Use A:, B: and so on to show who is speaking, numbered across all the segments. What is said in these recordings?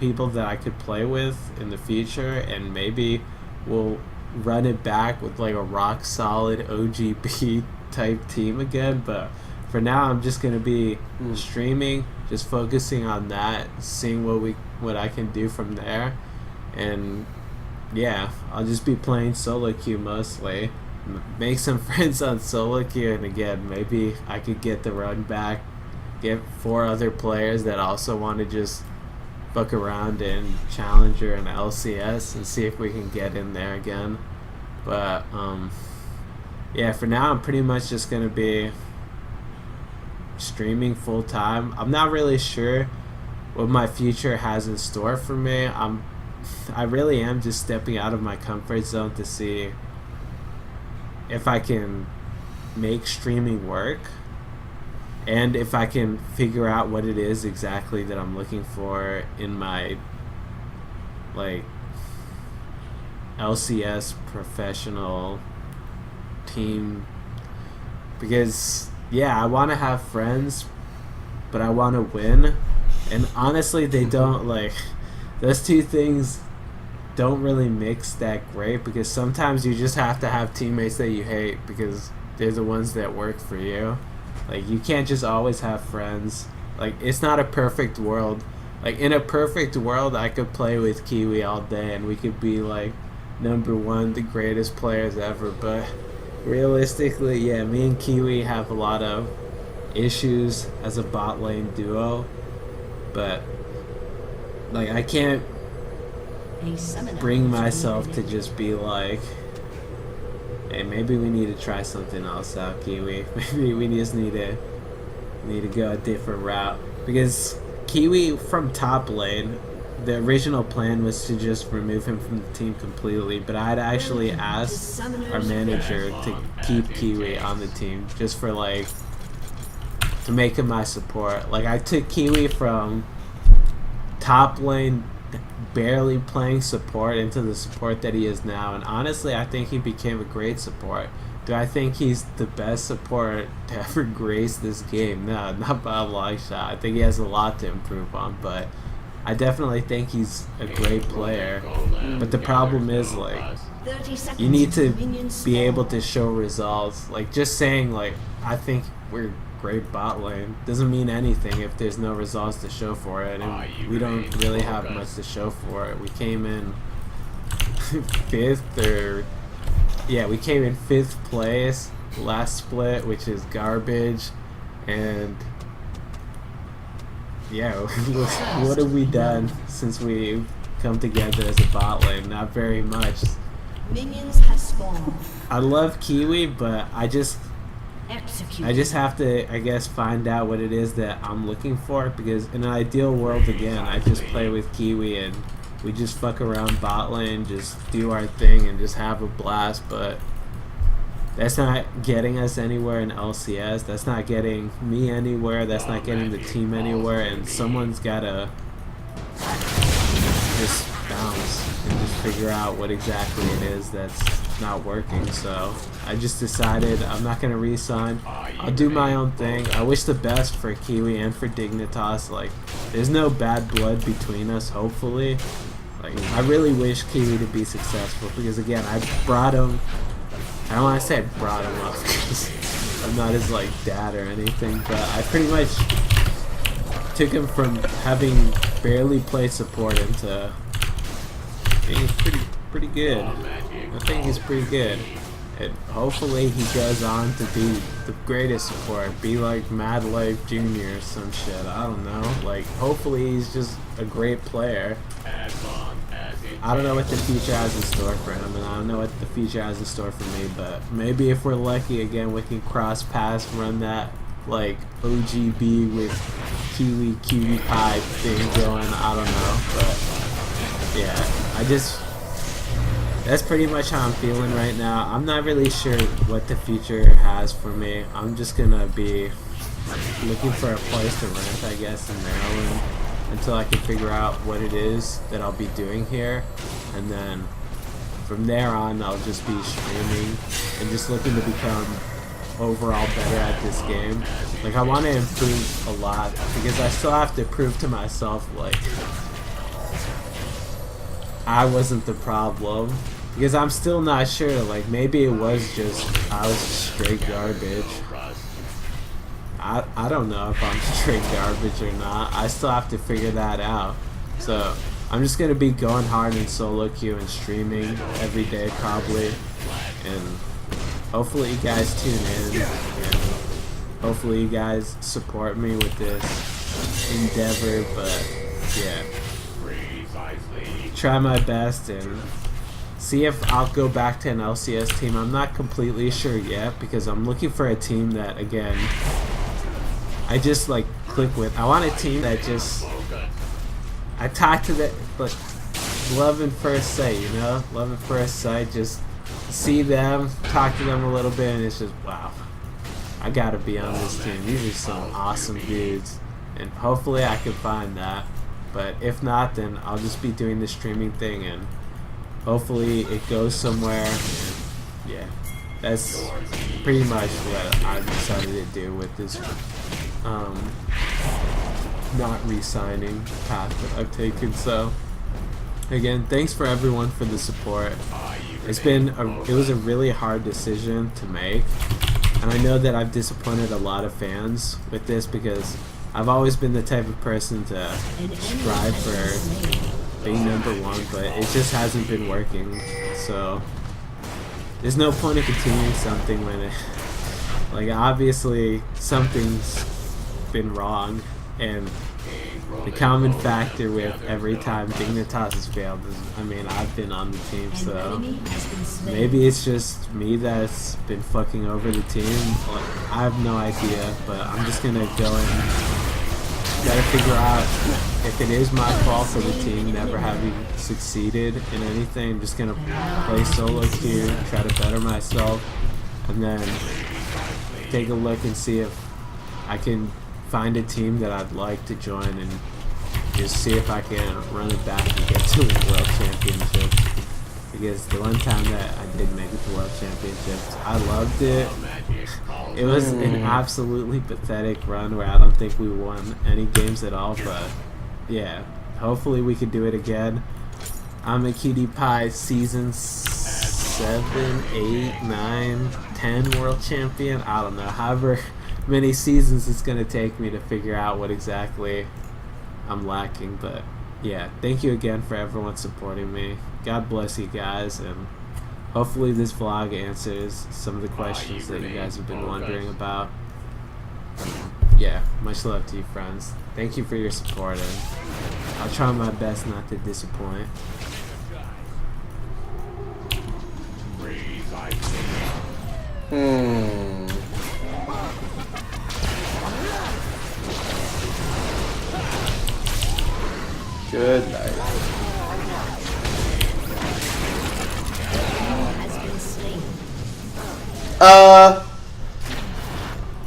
A: people that I could play with in the future, and maybe we'll run it back with like a rock solid OGB type team again. But for now, I'm just gonna be streaming, just focusing on that, seeing what I can do from there, and yeah, I'll just be playing solo queue mostly. Make some friends on solo queue, and again, maybe I could get the run back, get 4 other players that also want to just fuck around in Challenger and LCS and see if we can get in there again. But yeah, for now I'm pretty much just gonna be streaming full time. I'm not really sure what my future has in store for me. I really am just stepping out of my comfort zone to see if I can make streaming work, and if I can figure out what it is exactly that I'm looking for in my like LCS professional team. Because yeah, I want to have friends, but I want to win, and honestly they don't, like, those two things don't really mix that great, because sometimes you just have to have teammates that you hate because they're the ones that work for you. Like, you can't just always have friends. Like, it's not a perfect world. Like, in a perfect world, I could play with Kiwi all day and we could be like #1, the greatest players ever. But realistically, yeah, me and Kiwi have a lot of issues as a bot lane duo. But like, I can't bring myself to just be like, hey, maybe we need to try something else out, Kiwi. Maybe we just need to go a different route. Because Kiwi from top lane, the original plan was to just remove him from the team completely, but I had actually asked our manager to keep Kiwi on the team just for, like, to make him my support. Like, I took Kiwi from top lane barely playing support into the support that he is now, and honestly I think he became a great support. Do I think he's the best support to ever grace this game? No, not by a long shot. I think he has a lot to improve on, but I definitely think he's a great player. But the problem is, like, you need to be able to show results. Like, just saying, like, I think we're great bot lane doesn't mean anything if there's no results to show for it, and we don't really have much to show for it. We came in 5th, or yeah, we came in 5th place last split, which is garbage. And yeah, what have we done since we come together as a bot lane? Not very much.
B: Minions have spawned.
A: I love Kiwi, but I just have to, I guess, find out what it is that I'm looking for, because in an ideal world, again, I just play with Kiwi and we just fuck around bot lane, just do our thing and just have a blast. But that's not getting us anywhere in LCS. That's not getting me anywhere. That's not getting the team anywhere. And someone's gotta just bounce and just figure out what exactly it is that's not working. So I just decided I'm not gonna re-sign. I'll do my own thing. I wish the best for Kiwi and for Dignitas. Like, there's no bad blood between us, hopefully. Like, I really wish Kiwi to be successful, because again, I brought him, I don't want to say I brought him up because I'm not his, like, dad or anything, but I pretty much took him from having barely played support into being pretty good. I think he's pretty good, and hopefully he goes on to be the greatest support, be like Mad Life Jr. or some shit. I don't know. Like, hopefully he's just a great player. I don't know what the future has in store for him, and I don't know what the future has in store for me, but maybe if we're lucky again, we can cross paths, run that, like, OGB with Kiwi Pie thing going. I don't know, but yeah, that's pretty much how I'm feeling right now. I'm not really sure what the future has for me. I'm just gonna be looking for a place to rent, I guess, in Maryland, until I can figure out what it is that I'll be doing here. And then from there on, I'll just be streaming and just looking to become overall better at this game. Like, I want to improve a lot, because I still have to prove to myself, like, I wasn't the problem. Because I'm still not sure, like, maybe it was just, I was straight garbage. I don't know if I'm straight garbage or not. I still have to figure that out. So, I'm just going to be going hard in solo queue and streaming every day probably. And hopefully you guys tune in. And hopefully you guys support me with this endeavor. But, yeah. Try my best and see if I'll go back to an LCS team. I'm not completely sure yet because I'm looking for a team that, again, I just like click with. I want a team that just, I talk to the, like, love at first sight, you know? Love at first sight, just see them, talk to them a little bit, and it's just, wow, I gotta be on this team. These are some awesome dudes, and hopefully I can find that. But if not, then I'll just be doing the streaming thing, and hopefully it goes somewhere. And yeah, that's pretty much what I've decided to do with this not re-signing path that I've taken. So again, thanks for everyone for the support. It was a really hard decision to make, and I know that I've disappointed a lot of fans with this because I've always been the type of person to strive for being #1, but it just hasn't been working. So there's no point in continuing something when it, like, obviously something's been wrong, and the common factor with every time Dignitas has failed is, I mean, I've been on the team, so maybe it's just me that's been fucking over the team. I have no idea, but I'm just gonna go and gotta figure out if it is my fault for the team never having succeeded in anything. I'm just gonna play solo queue, try to better myself, and then take a look and see if I can find a team that I'd like to join and just see if I can run it back and get to the World Championships. Because the one time that I did make it to World Championships, I loved it. It was an absolutely pathetic run where I don't think we won any games at all, but yeah, hopefully we could do it again. I'm a Cutie Pie season 7, 8, 9, 10 world champion. I don't know, however many seasons it's gonna take me to figure out what exactly I'm lacking. But yeah, thank you again for everyone supporting me. God bless you guys, and hopefully this vlog answers some of the questions that you guys have been wondering about. Yeah, much love to you, friends. Thank you for your support, and I'll try my best not to disappoint.
C: Good night.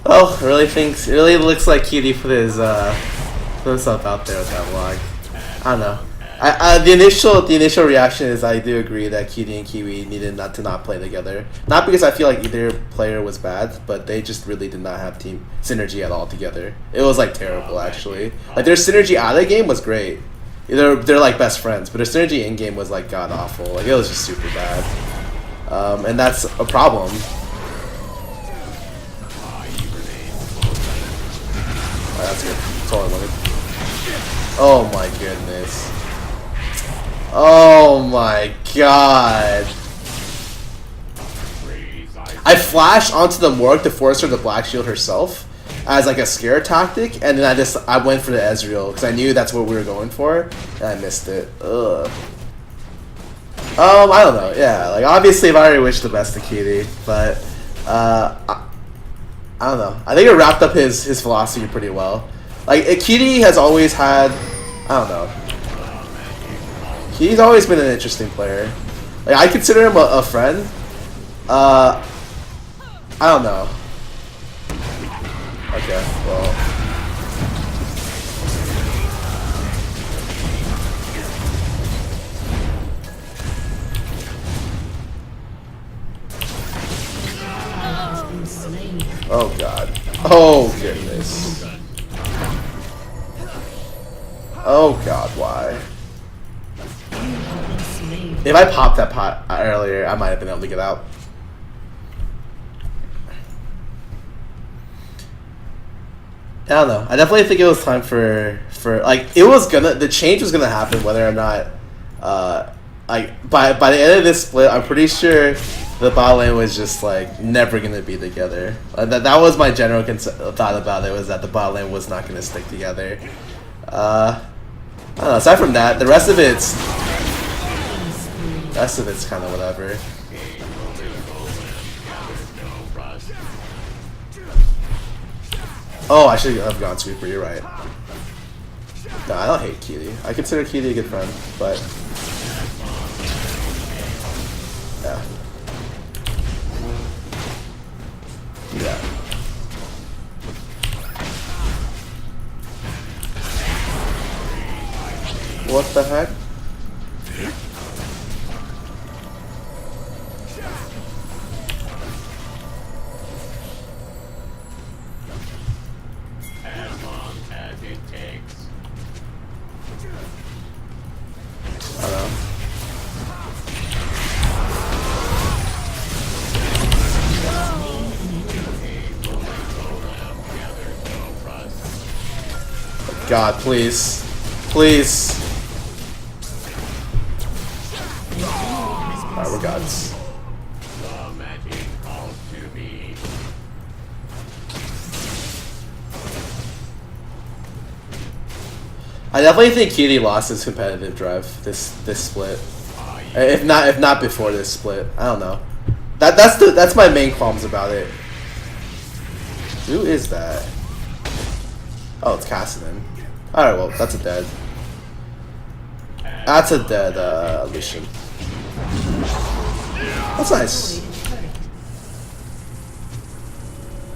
C: Oh, really looks like Cutie put himself out there with that vlog. I don't know. The initial reaction is I do agree that Cutie and Kiwi needed not to play together. Not because I feel like either player was bad, but they just really did not have team synergy at all together. It was like terrible, actually. Like their synergy out of the game was great. They're like best friends, but their synergy in game was like god awful. Like it was just super bad, and that's a problem. Oh, that's good. That's all I wanted. Oh my goodness. Oh my god. I flashed onto the Morg to force her to black shield herself as like a scare tactic, and then I went for the Ezreal because I knew that's what we were going for, and I missed it. Ugh. I don't know. Yeah, like obviously I already wish the best to Cutie, but I don't know. I think it wrapped up his philosophy pretty well. Like Cutie has always had, I don't know. He's always been an interesting player. Like I consider him a friend. I don't know. Okay, well. Oh god. Oh goodness. Oh god, why? If I popped that pot earlier, I might have been able to get out. I don't know. I definitely think it was time for like the change was gonna happen whether or not like by the end of this split. I'm pretty sure the bot lane was just like never gonna be together. That was my general thought about it, was that the bot lane was not gonna stick together. I don't know. Aside from that, the rest of it's kind of whatever. Oh, I should have gone Sweeper, you're right. No, I don't hate Kitty. I consider Kitty a good friend, but... yeah. Yeah. What the heck? God, please. Please. Alright, we're gods. I definitely think Kitty lost his competitive drive this split. If not before this split. I don't know. That's my main qualms about it. Who is that? Oh, it's Cassidy. Alright, well, that's a dead. That's a dead, Lucian. That's nice.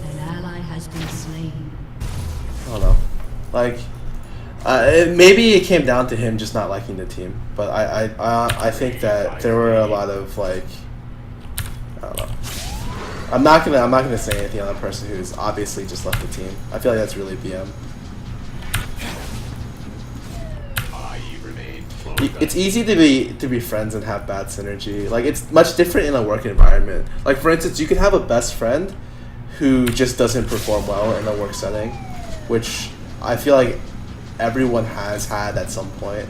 B: An ally has been slain.
C: I don't know. Like, maybe it came down to him just not liking the team. But I think that there were a lot of, like, I don't know. I'm not gonna say anything on a person who's obviously just left the team. I feel like that's really BM. It's easy to be friends and have bad synergy. Like, it's much different in a work environment. Like, for instance, you could have a best friend who just doesn't perform well in a work setting, which I feel like everyone has had at some point.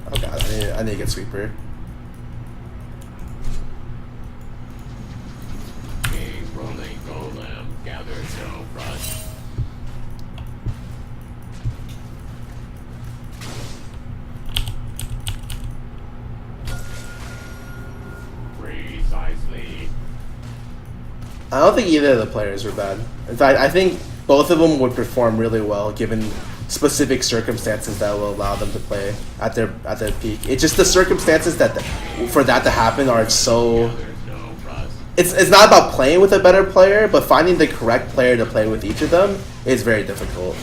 C: Oh god, I need to get Sweeper. I don't think either of the players were bad. In fact, I think both of them would perform really well given specific circumstances that will allow them to play at their peak. It's just the circumstances for that to happen are so... It's not about playing with a better player, but finding the correct player to play with each of them is very difficult.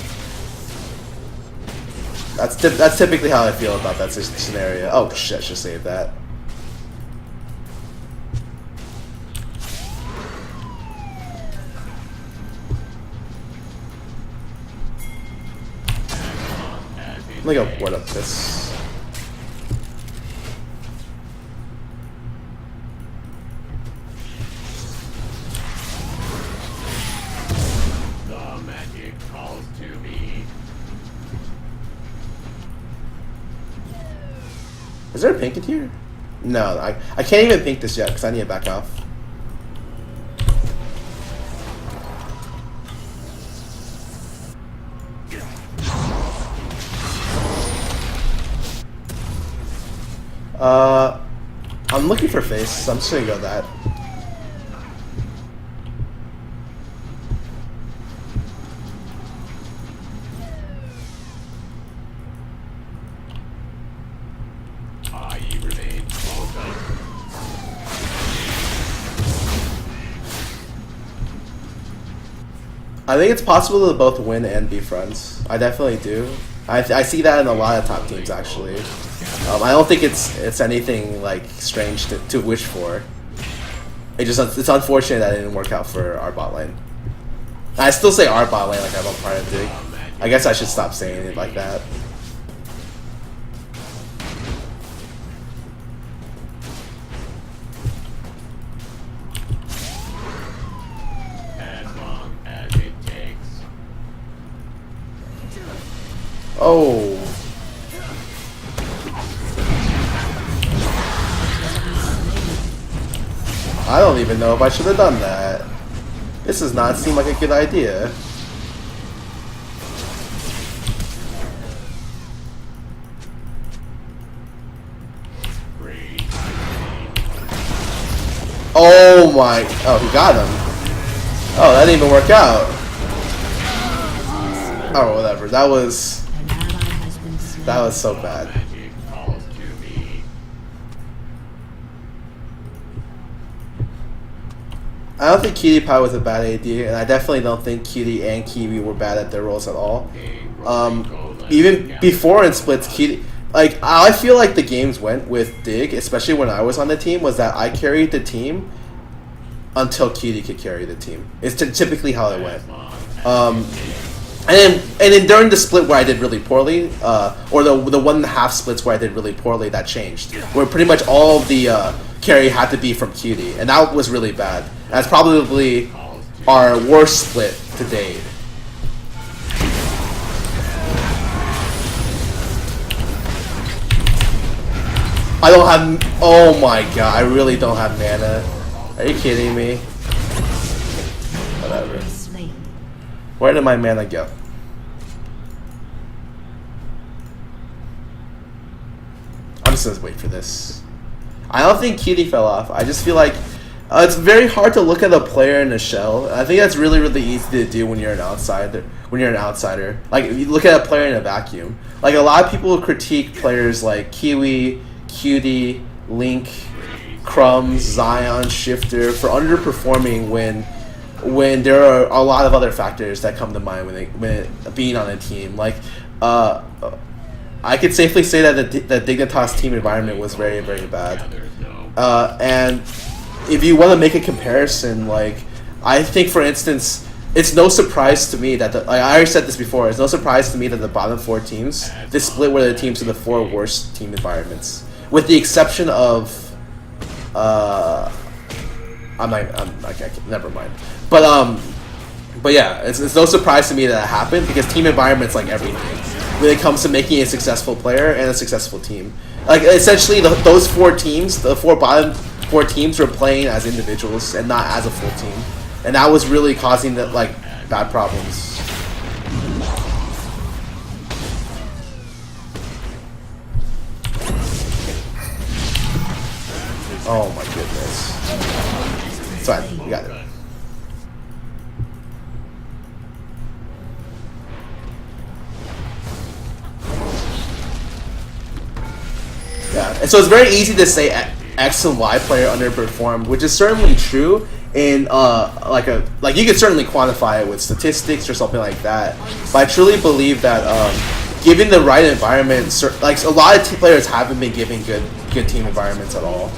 C: That's typically how I feel about that scenario. Oh shit, I should save that. I'm gonna go ward up this. The magic calls to me. Is there a pink in here? No, I can't even pink this yet because I need to back off. I'm looking for face, so I'm just gonna go that. I think it's possible to both win and be friends. I definitely do. I see that in a lot of top teams actually. I don't think it's anything like strange to wish for. It's unfortunate that it didn't work out for our bot lane. I still say our bot lane like I'm a part of Dig. I guess I should stop saying it like that. Oh. I don't even know if I should have done that. This does not seem like a good idea. Oh my. Oh, he got him. Oh, that didn't even work out. Oh, whatever. That was so bad. I don't think Cutie Pie was a bad idea, and I definitely don't think Cutie and Kiwi were bad at their roles at all. Even before in splits, Cutie, like, I feel like the games went with Dig, especially when I was on the team, was that I carried the team until Cutie could carry the team. It's typically how it went. And then during the split where I did really poorly, or the 1.5 splits where I did really poorly, that changed. Where pretty much all of the carry had to be from Cutie, and that was really bad. That's probably our worst split to date. I don't have. Oh my god! I really don't have mana. Are you kidding me? Whatever. Where did my mana go? I'm just gonna wait for this. I don't think Cutie fell off. I just feel like it's very hard to look at a player in a shell. I think that's really, really easy to do when you're an outsider. Like, if you look at a player in a vacuum. Like, a lot of people critique players like Kiwi, Cutie, Link, Crumbs, Zion, Shifter for underperforming when there are a lot of other factors that come to mind when being on a team. Like, I could safely say that the Dignitas team environment was very, very bad. And if you want to make a comparison, like, I think, for instance, it's no surprise to me that I already said this before. It's no surprise to me that the bottom 4 teams, this split were the teams in the 4 worst team environments, with the exception of never mind. But yeah, it's no surprise to me that happened, because team environment's like everything when it comes to making a successful player and a successful team. Like, essentially, those 4 teams, the bottom 4 teams, were playing as individuals and not as a full team, and that was really causing bad problems. Oh my goodness! It's fine, we got it. Yeah, and so it's very easy to say X and Y player underperformed, which is certainly true in like you could certainly quantify it with statistics or something like that. But I truly believe that given the right environment, like, a lot of players haven't been given good team environments at all,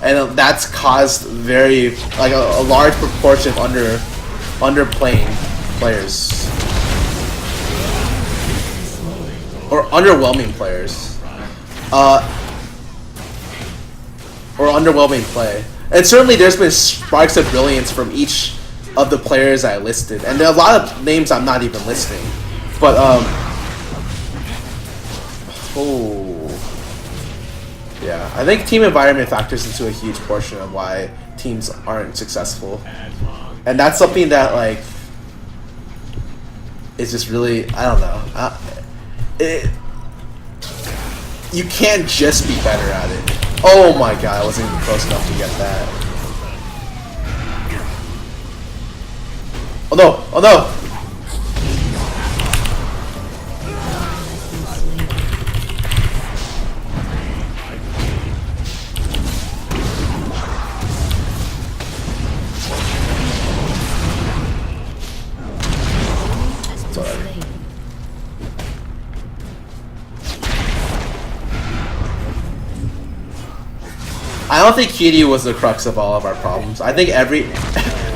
C: and that's caused very a large proportion of underplaying players or underwhelming players. Or underwhelming play. And certainly there's been sparks of brilliance from each of the players I listed. And there are a lot of names I'm not even listing. But, yeah, I think team environment factors into a huge portion of why teams aren't successful. And that's something that, like, is just really, I don't know. You can't just be better at it. Oh my god, I wasn't even close enough to get that. Oh no! Oh no! I don't think Cutie was the crux of all of our problems. I think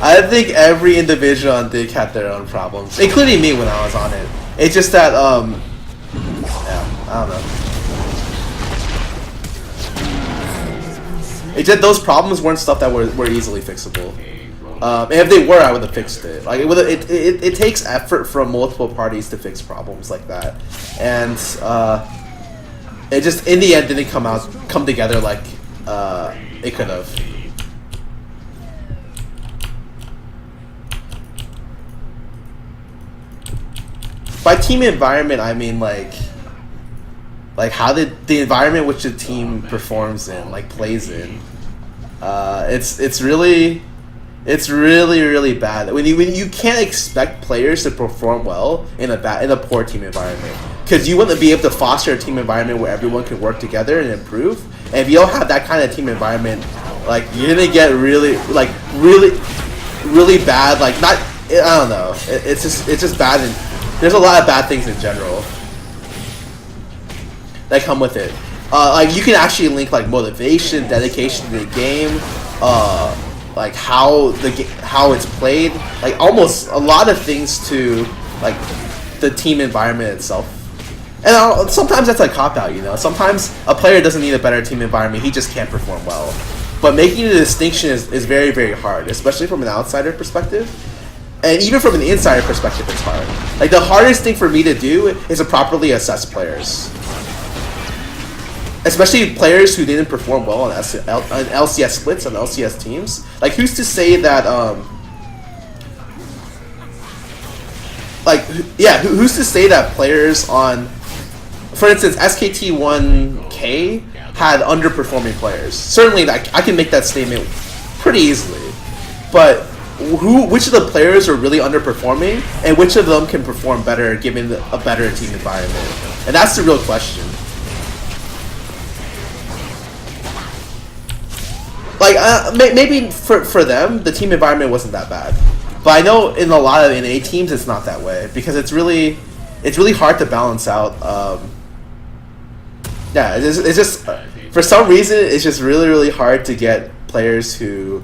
C: I think every individual on Dig had their own problems, including me when I was on it. It's just that, yeah, I don't know. It's just those problems weren't stuff that were easily fixable. And if they were, I would have fixed it. Like it takes effort from multiple parties to fix problems like that, and it just in the end didn't come together like it could have. By team environment, I mean like how did the environment which the team performs in, like plays in. It's really bad when you can't expect players to perform well in a poor team environment, because you want to be able to foster a team environment where everyone can work together and improve. And if you don't have that kind of team environment, like you're gonna get really bad. Like not, I don't know. It's just bad, and there's a lot of bad things in general that come with it. Like you can actually link like motivation, dedication to the game, like how it's played, like almost a lot of things to like the team environment itself. And sometimes that's a cop-out, you know. Sometimes a player doesn't need a better team environment, he just can't perform well. But making the distinction is very, very hard, especially from an outsider perspective. And even from an insider perspective, it's hard. Like the hardest thing for me to do is to properly assess players. Especially players who didn't perform well on LCS splits and LCS teams. Like, who's to say that, who's to say that players on, for instance, SKT1K had underperforming players? Certainly, I can make that statement pretty easily. But which of the players are really underperforming, and which of them can perform better given a better team environment? And that's the real question. Like, maybe for them, the team environment wasn't that bad. But I know in a lot of NA teams, it's not that way. Because it's really hard to balance out. Yeah, it's just, for some reason, it's just really hard to get players who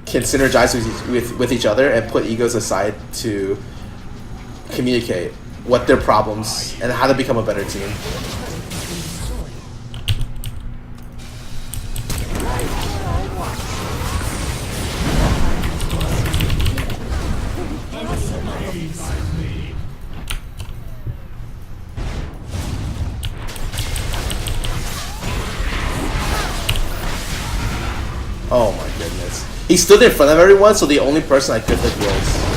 C: can synergize with each other and put egos aside to communicate what their problems and how to become a better team. Oh my goodness. He stood in front of everyone, so the only person I could hit was...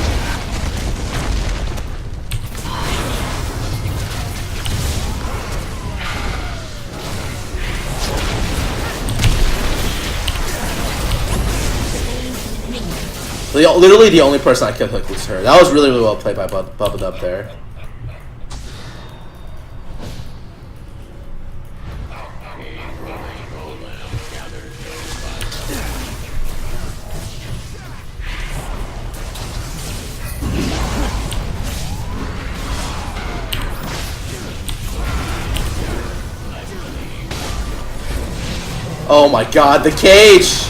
C: Literally the only person I could hit was her. That was really well played by Bubba Dub there. Oh my god, the cage!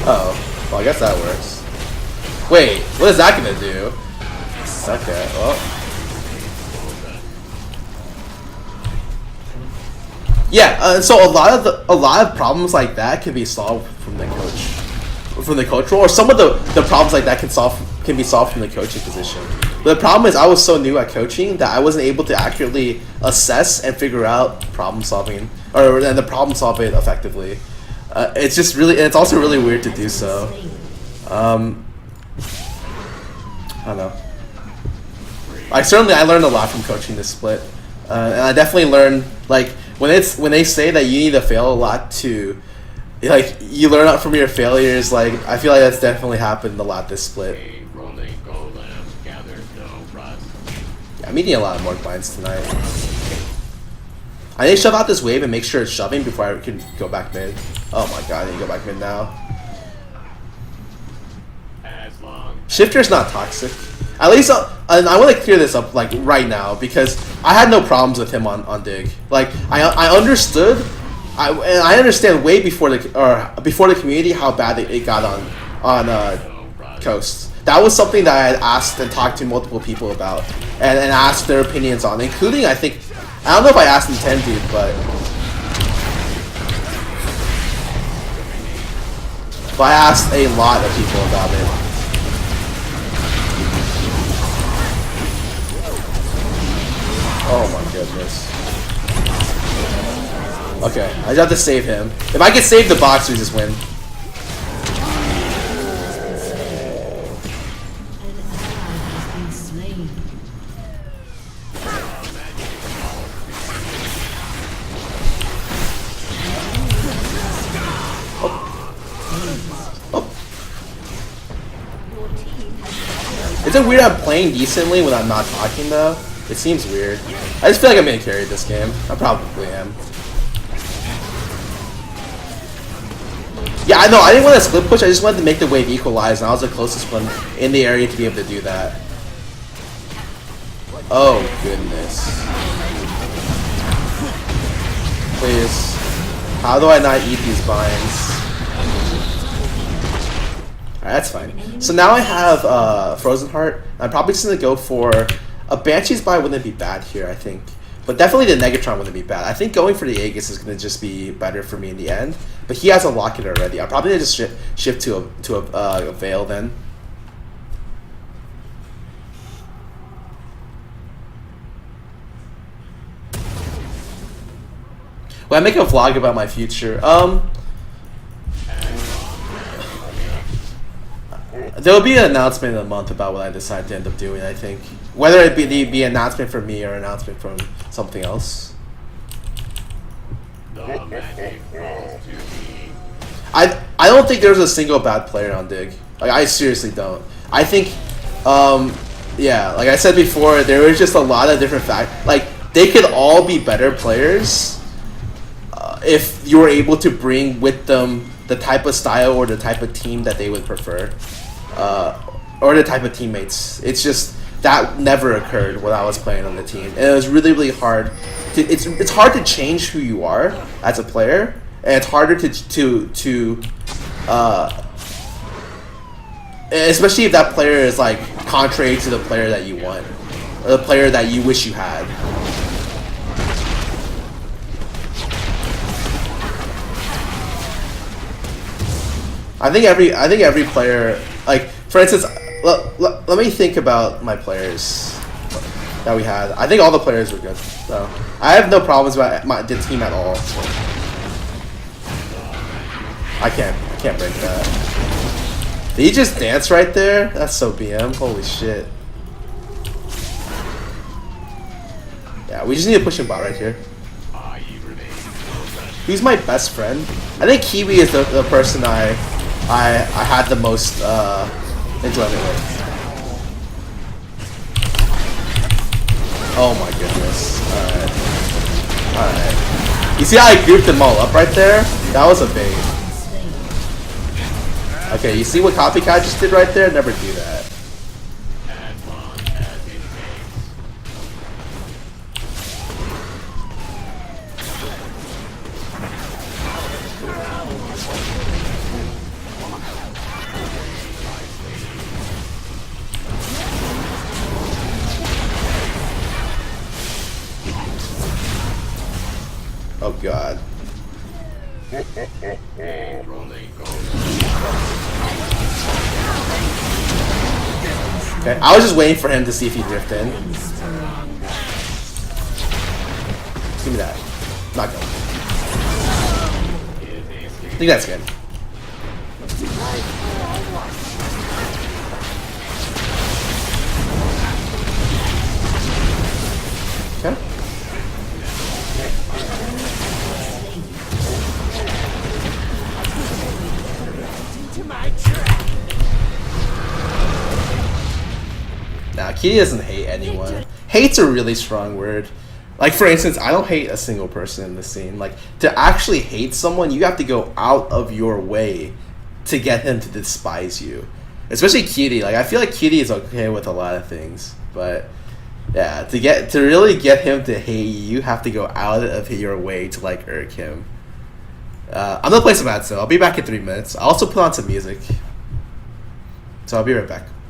C: Uh-oh. Well, I guess that works. Wait, what is that gonna do? Okay, well. Yeah, so a lot of problems like that can be solved from the coach role, or some of the problems like that can be solved from the coaching position. But the problem is I was so new at coaching that I wasn't able to accurately assess and figure out problem solving, and the problem solve it effectively. It's just really, and it's also really weird to do so. I don't know. I learned a lot from coaching this split, and I definitely learned, like, when they say that you need to fail a lot to, like, you learn out from your failures. Like, I feel like that's definitely happened a lot this split. Yeah, I'm eating a lot of more binds tonight. I need to shove out this wave and make sure it's shoving before I can go back mid. Oh my god, I need to go back mid now. Shifter's not toxic. At least, and I want to clear this up like right now, because I had no problems with him on Dig. Like, I understood, I understand way before the community how bad it got on Coast. That was something that I had asked and talked to multiple people about, and asked their opinions on, including I don't know if I asked Nintendo, but I asked a lot of people about it. Oh my goodness. Okay, I just have to save him. If I can save the box, we just win. Is it weird I'm playing decently when I'm not talking though? It seems weird. I just feel like I'm gonna carry this game. I probably am. Yeah, I know. I didn't want to split push. I just wanted to make the wave equalize, and I was the closest one in the area to be able to do that. Oh goodness. Please. How do I not eat these vines? Alright, that's fine. So now I have Frozen Heart. I'm probably just going to go for a Banshee's Buy wouldn't be bad here, I think. But definitely the Negatron wouldn't be bad. I think going for the Aegis is going to just be better for me in the end. But he has a Locket already. I'm probably going to just shift to a Veil then. Will I make a vlog about my future? There will be an announcement in a month about what I decide to end up doing, I think. Whether it be an announcement from me or an announcement from something else. I don't think there's a single bad player on Dig. Like, I seriously don't. I think, yeah, like I said before, there was just a lot of different factors. Like, they could all be better players if you were able to bring with them the type of style or the type of team that they would prefer. Or the type of teammates. It's just that never occurred when I was playing on the team, and it was really, really hard. It's hard to change who you are as a player, and it's harder to especially if that player is like contrary to the player that you want, or the player that you wish you had. I think every player, like, for instance, let me think about my players that we had. I think all the players were good, so I have no problems about the team at all. I can't break that. Did he just dance right there? That's so BM. Holy shit. Yeah, we just need to push him bot right here. Who's my best friend? I think Kiwi is the person I had the most enjoyment with. Oh my goodness. Alright. You see how I grouped them all up right there? That was a bait. Okay, you see what Copycat just did right there? Never do that. Oh god. Okay, I was just waiting for him to see if he drift in. Give me that. Not good. I think that's good. Okay. Nah, Kitty doesn't hate anyone. Hate's a really strong word. Like, for instance, I don't hate a single person in the scene. Like, to actually hate someone, you have to go out of your way to get him to despise you. Especially Kitty. Like, I feel like Kitty is okay with a lot of things. But, yeah, to really get him to hate you, you have to go out of your way to, like, irk him. I'm gonna play some ads, so I'll be back in 3 minutes. I'll also put on some music. So I'll be right back.